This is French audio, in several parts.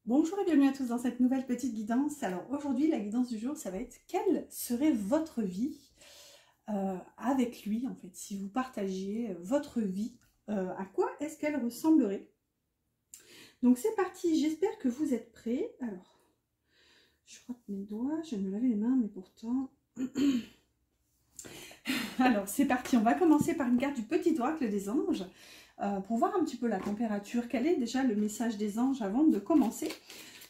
Bonjour et bienvenue à tous dans cette nouvelle petite guidance. Alors aujourd'hui, la guidance du jour, ça va être quelle serait votre vie avec lui en fait, si vous partagiez votre vie, à quoi est-ce qu'elle ressemblerait? Donc c'est parti, j'espère que vous êtes prêts. Alors, je frotte mes doigts, je vais me laver les mains, mais pourtant... Alors c'est parti, on va commencer par une carte du petit oracle des anges, pour voir un petit peu la température, quel est déjà le message des anges avant de commencer.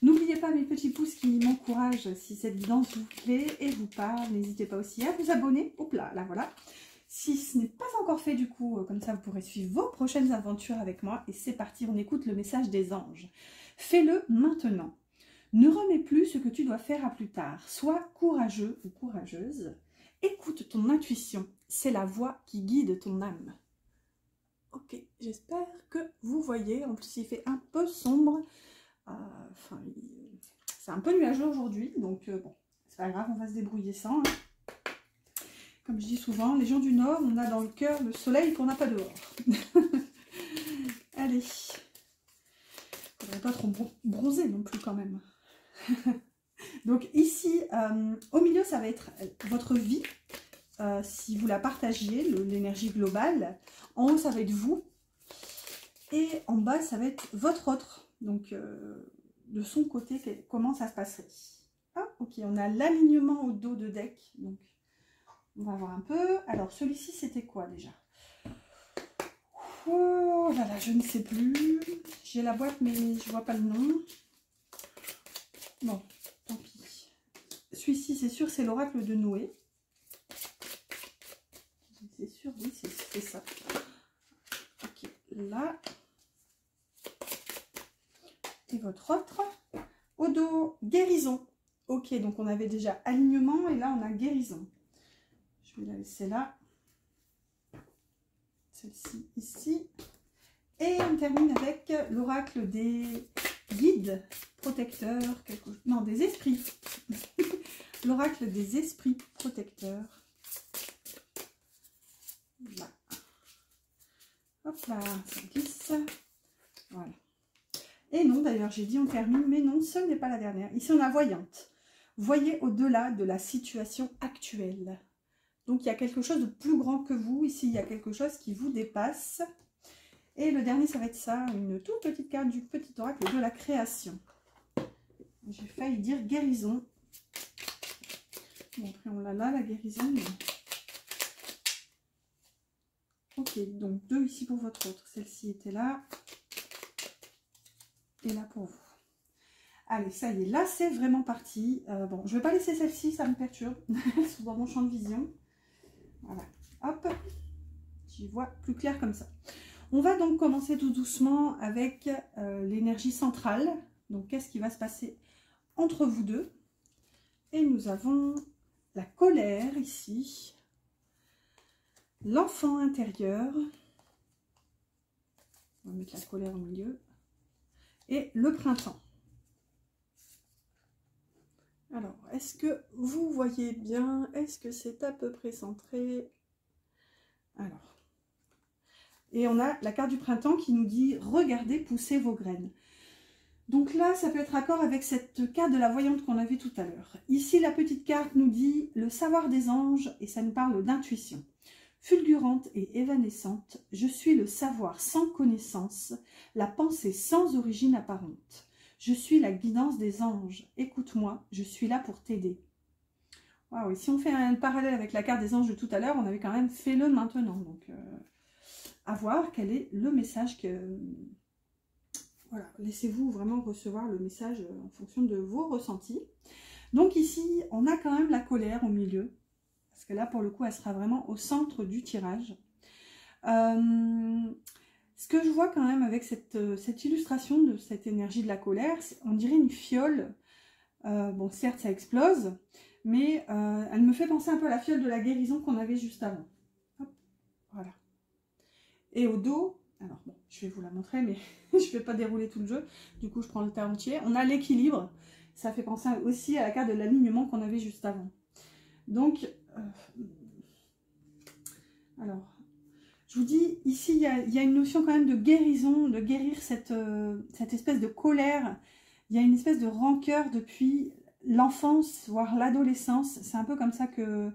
N'oubliez pas mes petits pouces qui m'encouragent si cette guidance vous plaît et vous parle. N'hésitez pas aussi à vous abonner. Hop là, là voilà. Si ce n'est pas encore fait du coup, comme ça vous pourrez suivre vos prochaines aventures avec moi. Et c'est parti, on écoute le message des anges. Fais-le maintenant. Ne remets plus ce que tu dois faire à plus tard. Sois courageux ou courageuse. Écoute ton intuition. C'est la voix qui guide ton âme. Ok, j'espère que vous voyez. En plus, il fait un peu sombre. Enfin, c'est un peu nuageux aujourd'hui, donc bon, c'est pas grave, on va se débrouiller sans. Hein. Comme je dis souvent, les gens du Nord, on a dans le cœur le soleil qu'on n'a pas dehors. Allez, faudrait pas trop bronzer non plus quand même. Donc ici, au milieu, ça va être votre vie, si vous la partagiez, l'énergie globale. En haut, ça va être vous. Et en bas, ça va être votre autre. Donc, de son côté, comment ça se passerait. Ah, ok, on a l'alignement au dos de deck. Donc, on va voir un peu. Alors, celui-ci, c'était quoi déjà? Oh là là, je ne sais plus. J'ai la boîte, mais je vois pas le nom. Bon, tant pis. Celui-ci, c'est sûr, c'est l'oracle de Noé. C'est sûr, oui, c'est ça. Ok, là... Et votre autre, au dos, guérison. Ok, donc on avait déjà alignement et là on a guérison. Je vais la laisser là. Celle-ci ici. Et on termine avec l'oracle des guides, protecteurs, non, des esprits. L'oracle des esprits protecteurs. Là. Hop là, ça glisse. Voilà. Et non, d'ailleurs, j'ai dit on termine, mais non, ce n'est pas la dernière. Ici, on a voyante. Voyez au-delà de la situation actuelle. Donc, il y a quelque chose de plus grand que vous. Ici, il y a quelque chose qui vous dépasse. Et le dernier, ça va être ça, une toute petite carte du petit oracle de la création. J'ai failli dire guérison. Bon, après, on l'a là, la guérison. Mais... Ok, donc 2 ici pour votre autre. Celle-ci était là. Et là pour vous. Allez, ça y est, là c'est vraiment parti. Bon, je ne vais pas laisser celle-ci, ça me perturbe. Elles sont dans mon champ de vision. Voilà, hop, j'y vois plus clair comme ça. On va donc commencer tout doucement avec l'énergie centrale. Donc, qu'est-ce qui va se passer entre vous deux? Et nous avons la colère ici, l'enfant intérieur. On va mettre la colère au milieu. Et le printemps. Alors, est-ce que vous voyez bien? Est-ce que c'est à peu près centré? Alors, et on a la carte du printemps qui nous dit « Regardez pousser vos graines ». Donc là, ça peut être accord avec cette carte de la voyante qu'on a vue tout à l'heure. Ici, la petite carte nous dit « Le savoir des anges » et ça nous parle d'intuition. Fulgurante et évanescente, je suis le savoir sans connaissance, la pensée sans origine apparente. Je suis la guidance des anges. Écoute-moi, je suis là pour t'aider. Waouh, et si on fait un parallèle avec la carte des anges de tout à l'heure, on avait quand même fait le maintenant. Donc, à voir quel est le message que... Voilà, laissez-vous vraiment recevoir le message en fonction de vos ressentis. Donc ici, on a quand même la colère au milieu. Parce que là, pour le coup, elle sera vraiment au centre du tirage. Ce que je vois quand même avec cette illustration de cette énergie de la colère, on dirait une fiole. Bon, certes, ça explose, mais elle me fait penser un peu à la fiole de la guérison qu'on avait juste avant. Hop, voilà. Et au dos, alors bon, je vais vous la montrer, mais je ne vais pas dérouler tout le jeu. Du coup, je prends le terme entier. On a l'équilibre. Ça fait penser aussi à la carte de l'alignement qu'on avait juste avant. Donc, alors... Je vous dis, ici, il y a une notion quand même de guérison, de guérir cette espèce de colère il y a une espèce de rancœur depuis l'enfance, voire l'adolescence. C'est un peu comme ça que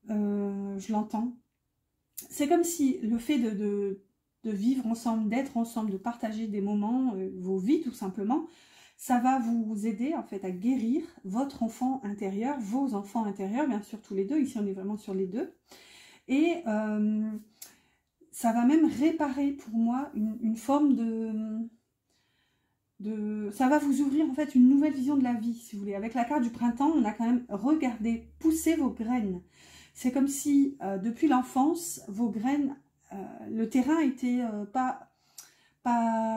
je l'entends. C'est comme si le fait de vivre ensemble, d'être ensemble, de partager des moments, vos vies tout simplement, ça va vous aider en fait à guérir votre enfant intérieur, vos enfants intérieurs, bien sûr tous les deux, ici on est vraiment sur les deux. Et ça va même réparer pour moi une forme ça va vous ouvrir en fait une nouvelle vision de la vie, si vous voulez. Avec la carte du printemps, on a quand même regardé, pousser vos graines. C'est comme si depuis l'enfance, vos graines, le terrain était pas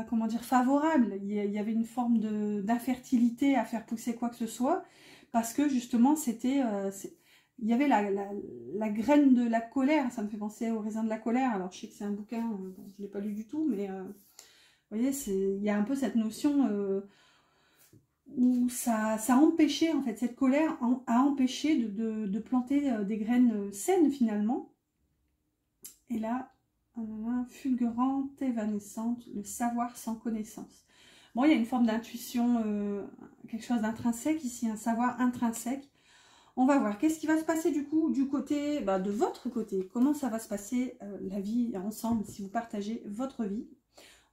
comment dire, favorable. Il y avait une forme d'infertilité à faire pousser quoi que ce soit, parce que justement c'était il y avait la graine de la colère. Ça me fait penser au raisin de la colère. Alors je sais que c'est un bouquin, bon, je ne l'ai pas lu du tout, mais vous voyez, il y a un peu cette notion où ça a empêché, en fait, cette colère a empêché de planter des graines saines finalement. Et là, fulgurante, évanescente, le savoir sans connaissance. Bon, il y a une forme d'intuition, quelque chose d'intrinsèque ici, un savoir intrinsèque. On va voir, qu'est-ce qui va se passer du coup du côté, de votre côté. Comment ça va se passer la vie ensemble si vous partagez votre vie.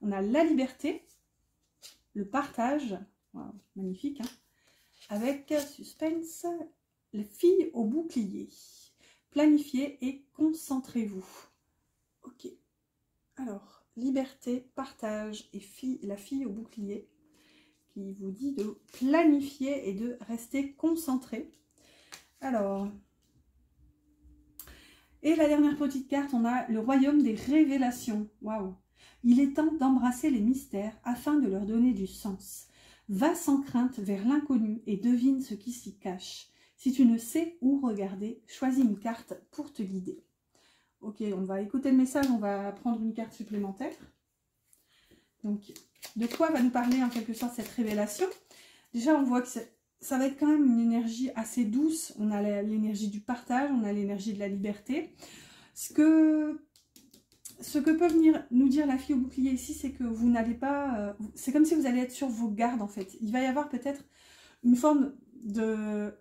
On a la liberté, le partage, wow, magnifique, hein, avec suspense, les filles au bouclier. Planifiez et concentrez-vous. Ok, alors, liberté, partage et la fille au bouclier qui vous dit de planifier et de rester concentré. Alors, et la dernière petite carte, on a le royaume des révélations. Waouh! Il est temps d'embrasser les mystères afin de leur donner du sens. Va sans crainte vers l'inconnu et devine ce qui s'y cache. Si tu ne sais où regarder, choisis une carte pour te guider. Ok, on va écouter le message, on va prendre une carte supplémentaire. Donc, de quoi va nous parler en quelque sorte cette révélation? Déjà, on voit que ça va être quand même une énergie assez douce. On a l'énergie du partage, on a l'énergie de la liberté. Ce que peut venir nous dire la fille au bouclier ici, c'est que vous n'allez pas... c'est comme si vous allez être sur vos gardes en fait. Il va y avoir peut-être une forme de...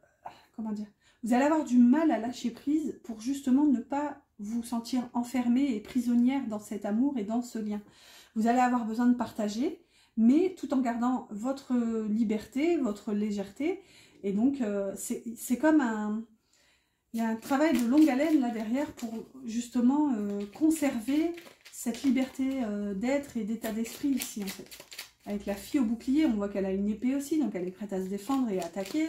Comment dire? Vous allez avoir du mal à lâcher prise pour justement ne pas vous sentir enfermée et prisonnière dans cet amour et dans ce lien. Vous allez avoir besoin de partager, mais tout en gardant votre liberté, votre légèreté. Et donc, c'est comme un... Il y a un travail de longue haleine là derrière pour justement conserver cette liberté d'être et d'état d'esprit ici en fait. Avec la fille au bouclier, on voit qu'elle a une épée aussi, donc elle est prête à se défendre et à attaquer.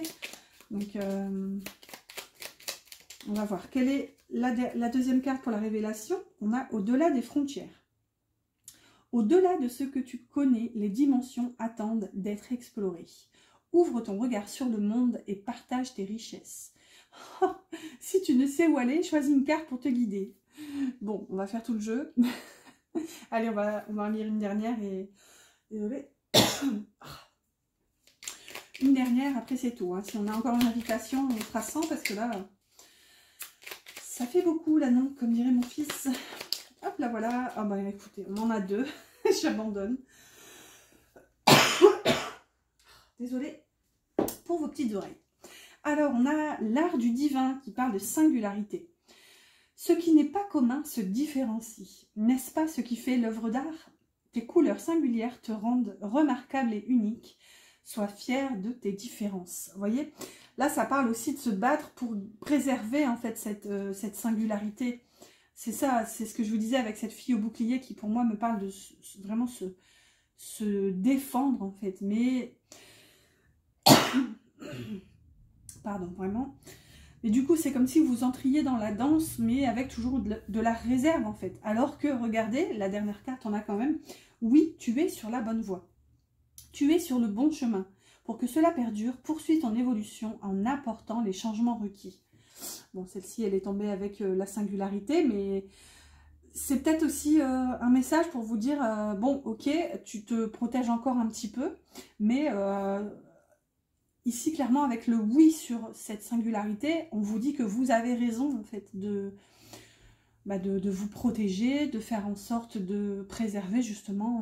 Donc, on va voir. Quelle est la deuxième carte pour la révélation? On a au-delà des frontières. Au-delà de ce que tu connais, les dimensions attendent d'être explorées. Ouvre ton regard sur le monde et partage tes richesses. Oh, si tu ne sais où aller, choisis une carte pour te guider. Bon, on va faire tout le jeu. Allez, on va en lire une dernière et... Désolée. Une dernière, après c'est tout. Hein. Si on a encore une invitation, on fera 100 parce que là, ça fait beaucoup là, non? Comme dirait mon fils. Hop, là voilà. Ah bah écoutez, on en a 2. J'abandonne. Désolée pour vos petites oreilles. Alors, on a l'art du divin qui parle de singularité. Ce qui n'est pas commun se différencie. N'est-ce pas ce qui fait l'œuvre d'art? Tes couleurs singulières te rendent remarquable et unique. Sois fier de tes différences. Vous voyez? Là, ça parle aussi de se battre pour préserver en fait cette singularité. C'est ça, c'est ce que je vous disais avec cette fille au bouclier qui pour moi me parle de vraiment se défendre en fait. Mais... Pardon, vraiment. Mais du coup, c'est comme si vous entriez dans la danse, mais avec toujours de la réserve, en fait. Alors que, regardez, la dernière carte, on a quand même... Oui, tu es sur la bonne voie. Tu es sur le bon chemin. Pour que cela perdure, poursuis ton évolution en apportant les changements requis. Bon, celle-ci, elle est tombée avec la singularité, mais c'est peut-être aussi un message pour vous dire, bon, ok, tu te protèges encore un petit peu, mais... ici, clairement, avec le oui sur cette singularité, on vous dit que vous avez raison, en fait, de vous protéger, de faire en sorte de préserver, justement,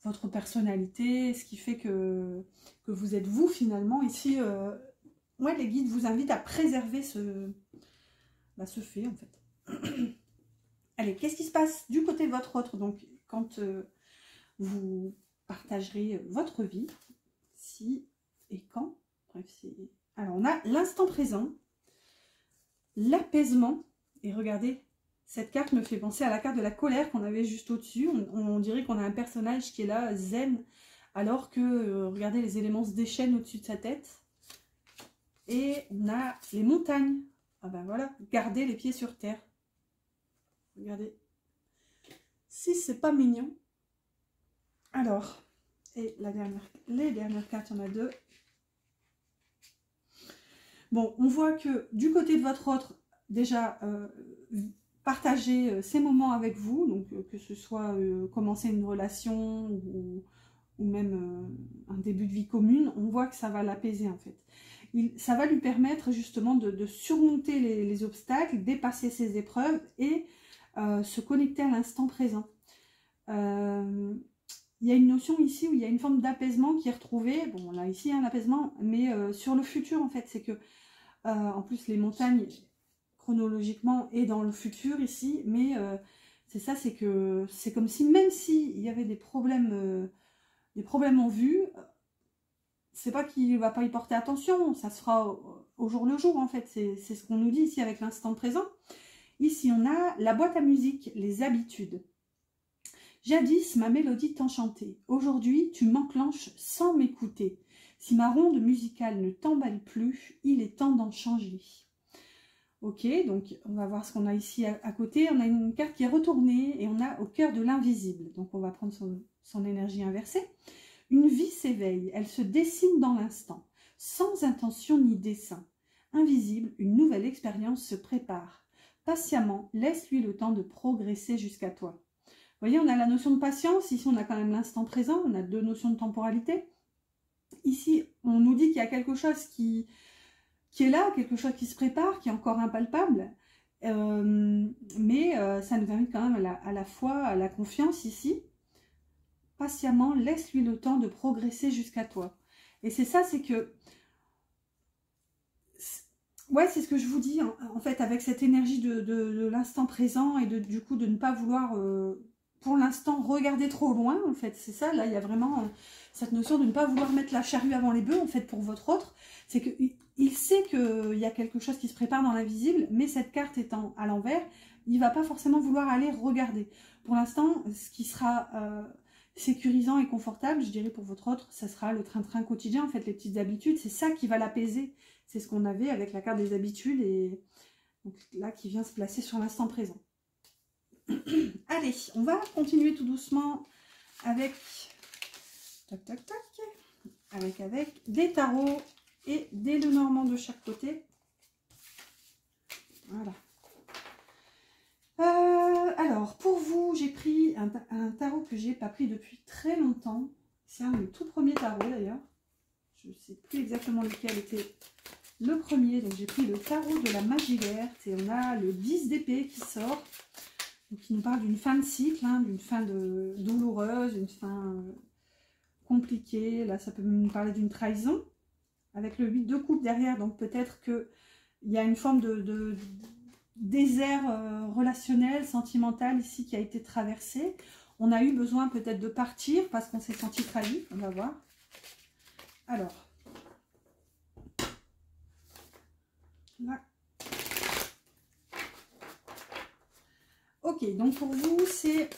votre personnalité, ce qui fait que vous êtes vous finalement. Ici, ouais, les guides vous invitent à préserver ce fait en fait. Allez, qu'est-ce qui se passe du côté de votre autre? Donc, quand vous partagerez votre vie, si et quand. Bref, alors, on a l'instant présent, l'apaisement. Et regardez, cette carte me fait penser à la carte de la colère qu'on avait juste au-dessus. On dirait qu'on a un personnage qui est là, zen, alors que, regardez, les éléments se déchaînent au-dessus de sa tête. Et on a les montagnes. Ah ben voilà, gardez les pieds sur terre. Regardez. Si c'est pas mignon. Alors, et les dernières cartes, il y en a deux. Bon, on voit que du côté de votre autre, déjà, partagez ces moments avec vous, donc que ce soit commencer une relation ou même un début de vie commune, on voit que ça va l'apaiser en fait. Ça va lui permettre justement de surmonter les obstacles, dépasser ses épreuves et se connecter à l'instant présent. Il y a une notion ici où il y a une forme d'apaisement qui est retrouvée. Bon, là ici, un apaisement, mais sur le futur en fait. C'est que, en plus, les montagnes, chronologiquement, est dans le futur ici. Mais c'est ça, c'est que c'est comme si, même s'il y avait des problèmes en vue, c'est pas qu'il ne va pas y porter attention. Ça se fera au jour le jour en fait. C'est ce qu'on nous dit ici avec l'instant présent. Ici, on a la boîte à musique, les habitudes. Jadis, ma mélodie t'enchantait. Aujourd'hui, tu m'enclenches sans m'écouter. Si ma ronde musicale ne t'emballe plus, il est temps d'en changer. Ok, donc on va voir ce qu'on a ici à côté. On a une carte qui est retournée et on a au cœur de l'invisible. Donc on va prendre son énergie inversée. Une vie s'éveille, elle se dessine dans l'instant, sans intention ni dessein. Invisible, une nouvelle expérience se prépare. Patiemment, laisse-lui le temps de progresser jusqu'à toi. Vous voyez, on a la notion de patience. Ici, on a quand même l'instant présent. On a deux notions de temporalité. Ici, on nous dit qu'il y a quelque chose qui est là, quelque chose qui se prépare, qui est encore impalpable. Mais ça nous invite quand même à la foi, à la confiance ici. Patiemment, laisse-lui le temps de progresser jusqu'à toi. Et c'est ça, c'est que... Ouais, c'est ce que je vous dis, en fait, avec cette énergie de l'instant présent et du coup de ne pas vouloir... pour l'instant, regardez trop loin, en fait, c'est ça, là, il y a vraiment cette notion de ne pas vouloir mettre la charrue avant les bœufs, en fait, pour votre autre, c'est qu'il sait qu'il y a quelque chose qui se prépare dans l'invisible, mais cette carte étant à l'envers, il ne va pas forcément vouloir aller regarder. Pour l'instant, ce qui sera sécurisant et confortable, je dirais, pour votre autre, ça sera le train-train quotidien, en fait, les petites habitudes, c'est ça qui va l'apaiser, c'est ce qu'on avait avec la carte des habitudes, et donc là, qui vient se placer sur l'instant présent. Allez, on va continuer tout doucement avec avec des tarots et des Lenormand de chaque côté. Voilà. Alors, pour vous, j'ai pris un tarot que j'ai pas pris depuis très longtemps. C'est un des tout premiers tarots d'ailleurs. Je ne sais plus exactement lequel était le premier. Donc, j'ai pris le tarot de la magie verte et on a le 10 d'épée qui sort. Donc, il nous parle d'une fin de cycle, hein, d'une fin douloureuse, une fin compliquée. Là, ça peut nous parler d'une trahison. Avec le 8 de coupe derrière, donc peut-être qu'il y a une forme de désert relationnel, sentimental ici qui a été traversé. On a eu besoin peut-être de partir parce qu'on s'est senti trahi. On va voir. Alors, là. Ok, donc pour vous, c'est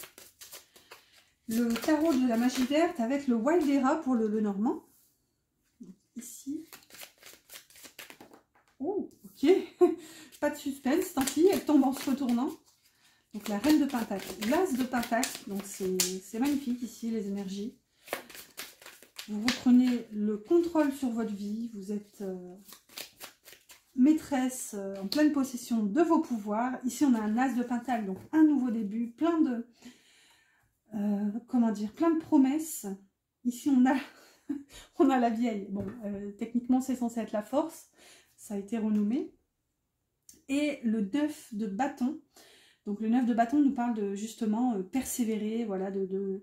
le tarot de la magie verte avec le Wildera pour le Lenormand. Ici. Oh, ok. Pas de suspense, tant pis, elle tombe en se retournant. Donc la reine de pentacle, l'as de pentacle, donc c'est magnifique ici, les énergies. Vous reprenez le contrôle sur votre vie, vous êtes maîtresse en pleine possession de vos pouvoirs. Ici, on a un as de pentacle, donc un nouveau début, plein de, comment dire, plein de promesses. Ici, on a, on a la vieille. Bon, techniquement, c'est censé être la force. Ça a été renommé. Et le 9 de bâton. Donc, le 9 de bâton nous parle de, justement, persévérer, voilà, de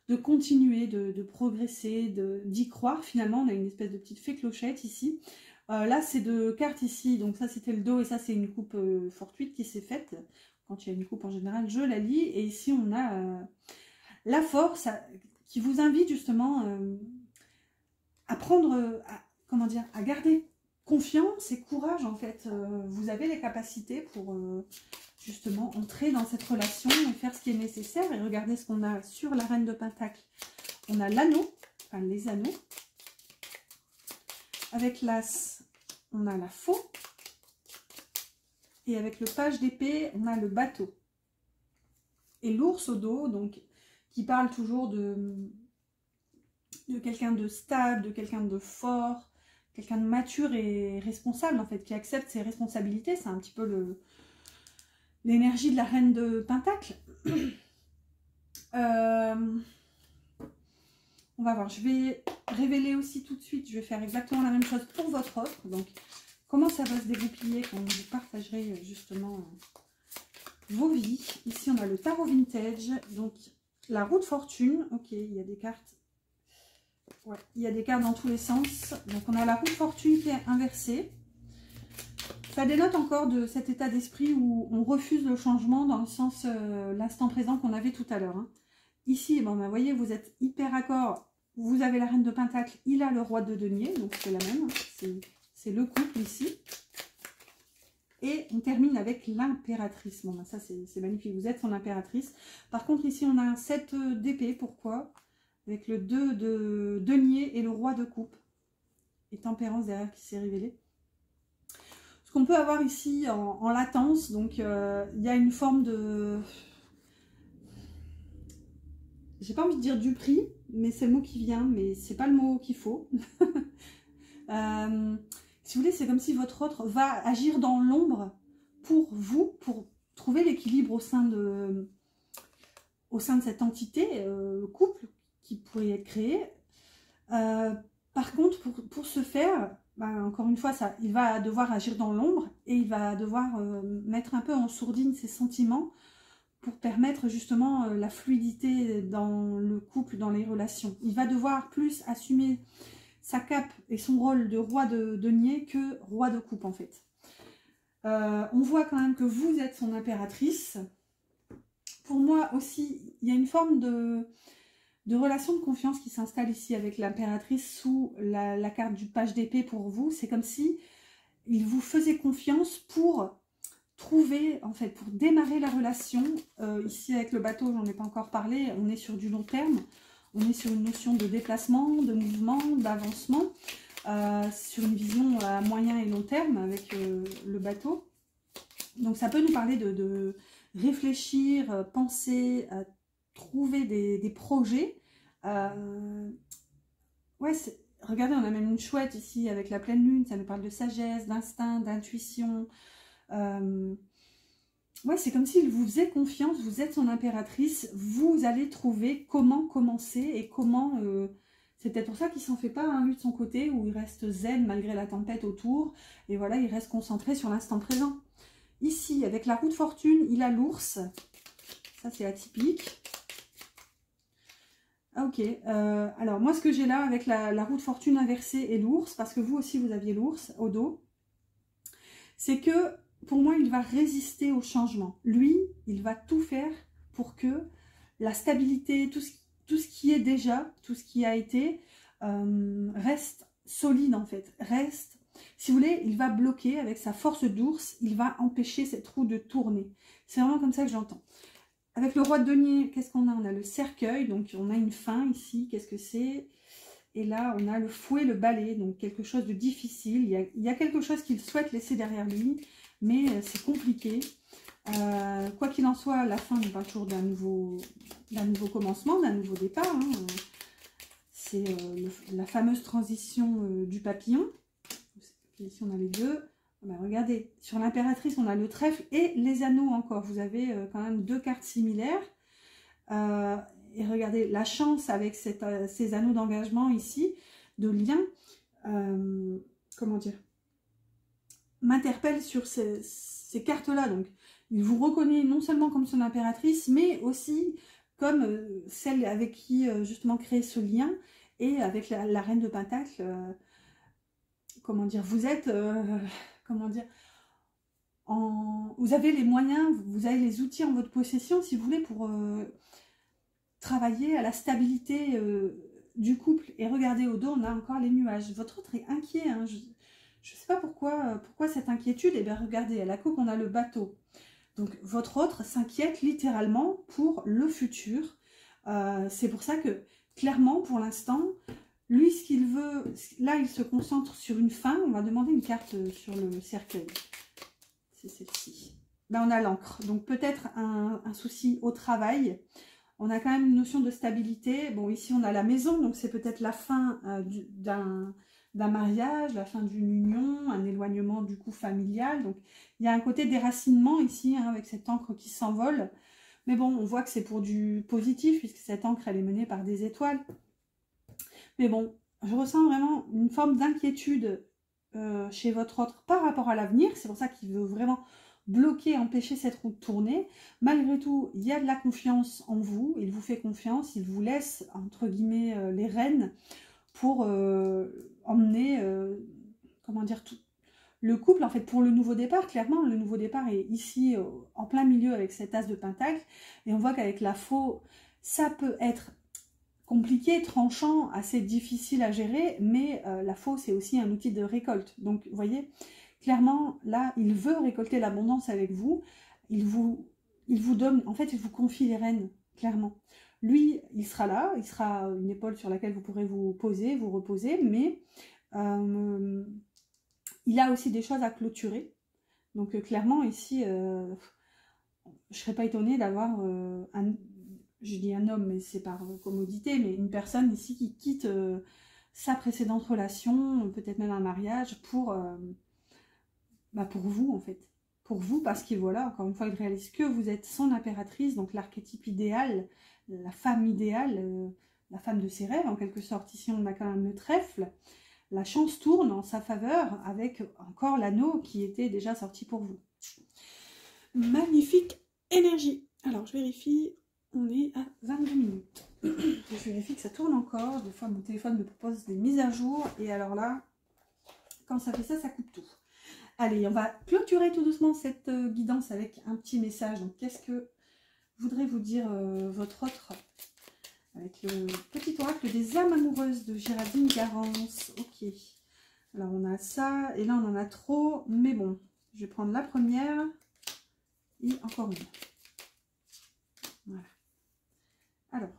de continuer, de progresser, d'y croire. Finalement, on a une espèce de petite fée clochette ici. Là, c'est de cartes ici, donc ça c'était le dos et ça c'est une coupe fortuite qui s'est faite. Quand il y a une coupe en général, je la lis. Et ici on a la force qui vous invite justement à prendre, comment dire, à garder confiance et courage en fait. Vous avez les capacités pour justement entrer dans cette relation et faire ce qui est nécessaire. Et regardez ce qu'on a sur la Reine de Pentacle. On a l'anneau, enfin les anneaux. Avec l'As, on a la faux. Et avec le page d'épée, on a le bateau. Et l'ours au dos, donc, qui parle toujours de quelqu'un de stable, de quelqu'un de fort, quelqu'un de mature et responsable, en fait, qui accepte ses responsabilités. C'est un petit peu l'énergie de la Reine de Pentacle. On va voir, je vais révéler aussi tout de suite, je vais faire exactement la même chose pour votre offre. Donc, comment ça va se dégoupiller quand vous partagerez justement vos vies. Ici, on a le tarot vintage, donc la roue de fortune. Ok, il y a des cartes. Ouais, il y a des cartes dans tous les sens. Donc, on a la roue de fortune qui est inversée. Ça dénote encore de cet état d'esprit où on refuse le changement dans le sens l'instant présent qu'on avait tout à l'heure. Hein. Ici, bon, ben, vous voyez, vous êtes hyper accord. Vous avez la Reine de Pentacle, il a le Roi de Denier, donc c'est la même. C'est le couple ici. Et on termine avec l'impératrice. Bon, ben, ça, c'est magnifique. Vous êtes son impératrice. Par contre, ici, on a un 7 d'épée. Pourquoi? Avec le 2 de denier et le Roi de coupe. Et tempérance derrière qui s'est révélé. Ce qu'on peut avoir ici en latence, donc il y a une forme de... J'ai pas envie de dire du prix, mais c'est le mot qui vient, mais c'est pas le mot qu'il faut. Si vous voulez, c'est comme si votre autre va agir dans l'ombre pour vous, pour trouver l'équilibre au sein de cette entité, couple, qui pourrait être créé. Par contre, pour ce faire, ben, encore une fois, il va devoir agir dans l'ombre et il va devoir mettre un peu en sourdine ses sentiments pour permettre justement la fluidité dans le couple, dans les relations. Il va devoir plus assumer sa cape et son rôle de roi de denier que roi de coupe en fait. On voit quand même que vous êtes son impératrice. Pour moi aussi, il y a une forme de relation de confiance qui s'installe ici avec l'impératrice sous la carte du page d'épée pour vous. C'est comme si il vous faisait confiance pour trouver, en fait, pour démarrer la relation. Ici avec le bateau, j'en ai pas encore parlé, on est sur du long terme. On est sur une notion de déplacement, de mouvement, d'avancement, sur une vision à moyen et long terme avec le bateau. Donc ça peut nous parler de réfléchir, penser, trouver des projets. Ouais, regardez, on a même une chouette ici avec la pleine lune, ça nous parle de sagesse, d'instinct, d'intuition. Ouais, c'est comme s'il vous faisait confiance, vous êtes son impératrice, vous allez trouver comment commencer et comment... c'est peut-être pour ça qu'il s'en fait pas, hein, lui de son côté, où il reste zen malgré la tempête autour, et voilà, il reste concentré sur l'instant présent. Ici, avec la roue de fortune, il a l'ours, ça c'est atypique. Ah, ok, alors moi ce que j'ai là avec la roue de fortune inversée et l'ours, parce que vous aussi vous aviez l'ours au dos, c'est que pour moi, il va résister au changement. Lui, il va tout faire pour que la stabilité, tout ce qui est déjà, tout ce qui a été, reste solide en fait. Reste, si vous voulez, il va bloquer avec sa force d'ours, il va empêcher cette roue de tourner. C'est vraiment comme ça que j'entends. Avec le roi de denier, qu'est-ce qu'on a? On a le cercueil, donc on a une fin ici, qu'est-ce que c'est? Et là, on a le fouet, le balai, donc quelque chose de difficile. Il y a quelque chose qu'il souhaite laisser derrière lui, mais c'est compliqué. Quoi qu'il en soit, la fin nous parle toujours d'un nouveau commencement, d'un nouveau départ. Hein. C'est la fameuse transition du papillon. Ici, on a les deux. Ben, regardez, sur l'impératrice, on a le trèfle et les anneaux encore. Vous avez quand même deux cartes similaires. Et regardez, la chance avec ces anneaux d'engagement ici, de lien, comment dire, m'interpelle sur ces cartes-là. Donc, il vous reconnaît non seulement comme son impératrice, mais aussi comme celle avec qui justement créer ce lien, et avec la reine de Pentacle, comment dire, vous êtes, comment dire, vous avez les moyens, vous avez les outils en votre possession, si vous voulez, pour travailler à la stabilité du couple. Et regardez au dos, on a encore les nuages. Votre autre est inquiet, hein. Je ne sais pas pourquoi cette inquiétude. Et bien regardez, à la coupe, on a le bateau. Donc votre autre s'inquiète littéralement pour le futur. C'est pour ça que, clairement, pour l'instant, lui, ce qu'il veut, là, il se concentre sur une fin. On va demander une carte sur le cercueil. C'est celle-ci. Ben, on a l'encre. Donc peut-être un souci au travail. On a quand même une notion de stabilité. Bon, ici, on a la maison. Donc c'est peut-être la fin d'un mariage, la fin d'une union, un éloignement du coup familial. Donc il y a un côté déracinement ici, hein, avec cette encre qui s'envole. Mais bon, on voit que c'est pour du positif, puisque cette encre, elle est menée par des étoiles. Mais bon, je ressens vraiment une forme d'inquiétude chez votre autre par rapport à l'avenir. C'est pour ça qu'il veut vraiment bloquer, empêcher cette roue de tourner. Malgré tout, il y a de la confiance en vous. Il vous fait confiance. Il vous laisse, entre guillemets, les rênes pour emmener, comment dire, tout le couple, en fait, pour le nouveau départ. Clairement, le nouveau départ est ici, en plein milieu, avec cet as de pentacle. Et on voit qu'avec la faux, ça peut être compliqué, tranchant, assez difficile à gérer, mais la faux, c'est aussi un outil de récolte. Donc, vous voyez, clairement, là, il veut récolter l'abondance avec vous. Il vous donne, en fait, il vous confie les rênes, clairement. Lui, il sera là, il sera une épaule sur laquelle vous pourrez vous poser, vous reposer, mais il a aussi des choses à clôturer. Donc, clairement, ici, je ne serais pas étonnée d'avoir je dis un homme, mais c'est par commodité, mais une personne ici qui quitte sa précédente relation, peut-être même un mariage, pour vous, en fait. Pour vous, parce qu'il, voilà, encore une fois, il réalise que vous êtes son impératrice, donc l'archétype idéal, la femme idéale, la femme de ses rêves, en quelque sorte. Ici, on a quand même le trèfle. La chance tourne en sa faveur, avec encore l'anneau qui était déjà sorti pour vous. Magnifique énergie. Alors, je vérifie... On est à 22 minutes. Je vérifie que ça tourne encore. Des fois, mon téléphone me propose des mises à jour. Et alors là, quand ça fait ça, ça coupe tout. Allez, on va clôturer tout doucement cette guidance avec un petit message. Donc, qu'est-ce que voudrait vous dire votre autre avec le petit oracle des âmes amoureuses de Géraldine Garance. Ok. Alors, on a ça. Et là, on en a trop. Mais bon, je vais prendre la première. Et encore une. Voilà. Alors,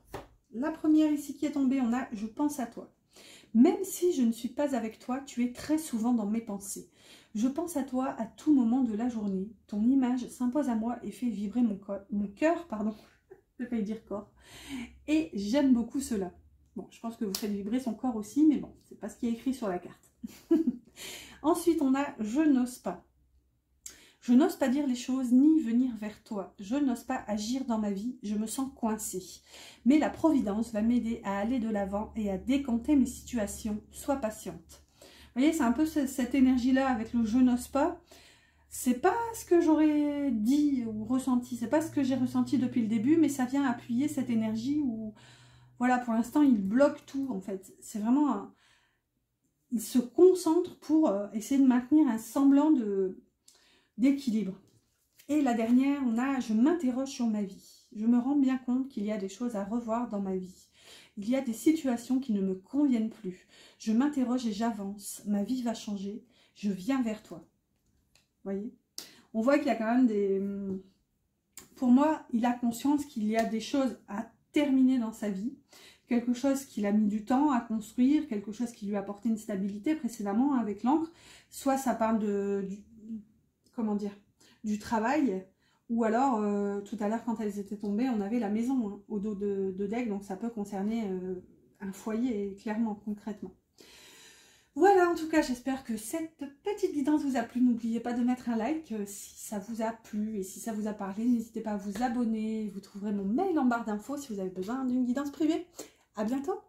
la première ici qui est tombée, on a « Je pense à toi ». Même si je ne suis pas avec toi, tu es très souvent dans mes pensées. Je pense à toi à tout moment de la journée. Ton image s'impose à moi et fait vibrer mon cœur, pardon, je vais pas dire corps. Et j'aime beaucoup cela. Bon, je pense que vous faites vibrer son corps aussi, mais bon, c'est pas ce qui est écrit sur la carte. Ensuite, on a « Je n'ose pas ». Je n'ose pas dire les choses ni venir vers toi. Je n'ose pas agir dans ma vie. Je me sens coincée. Mais la Providence va m'aider à aller de l'avant et à décanter mes situations. Sois patiente. Vous voyez, c'est un peu cette énergie-là avec le « je n'ose pas ». C'est pas ce que j'aurais dit ou ressenti. C'est pas ce que j'ai ressenti depuis le début, mais ça vient appuyer cette énergie où, voilà, pour l'instant, il bloque tout, en fait. C'est vraiment... il se concentre pour essayer de maintenir un semblant d'équilibre. Et la dernière, on a « Je m'interroge sur ma vie. Je me rends bien compte qu'il y a des choses à revoir dans ma vie. Il y a des situations qui ne me conviennent plus. Je m'interroge et j'avance. Ma vie va changer. Je viens vers toi. » Vous voyez? On voit qu'il y a quand même des... Pour moi, il a conscience qu'il y a des choses à terminer dans sa vie. Quelque chose qu'il a mis du temps à construire. Quelque chose qui lui a apporté une stabilité précédemment avec l'encre. Soit ça parle comment dire, du travail, ou alors tout à l'heure quand elles étaient tombées, on avait la maison hein, au dos de deck, donc ça peut concerner un foyer, clairement, concrètement. Voilà, en tout cas, j'espère que cette petite guidance vous a plu. N'oubliez pas de mettre un like si ça vous a plu et si ça vous a parlé. N'hésitez pas à vous abonner, vous trouverez mon mail en barre d'infos si vous avez besoin d'une guidance privée. À bientôt!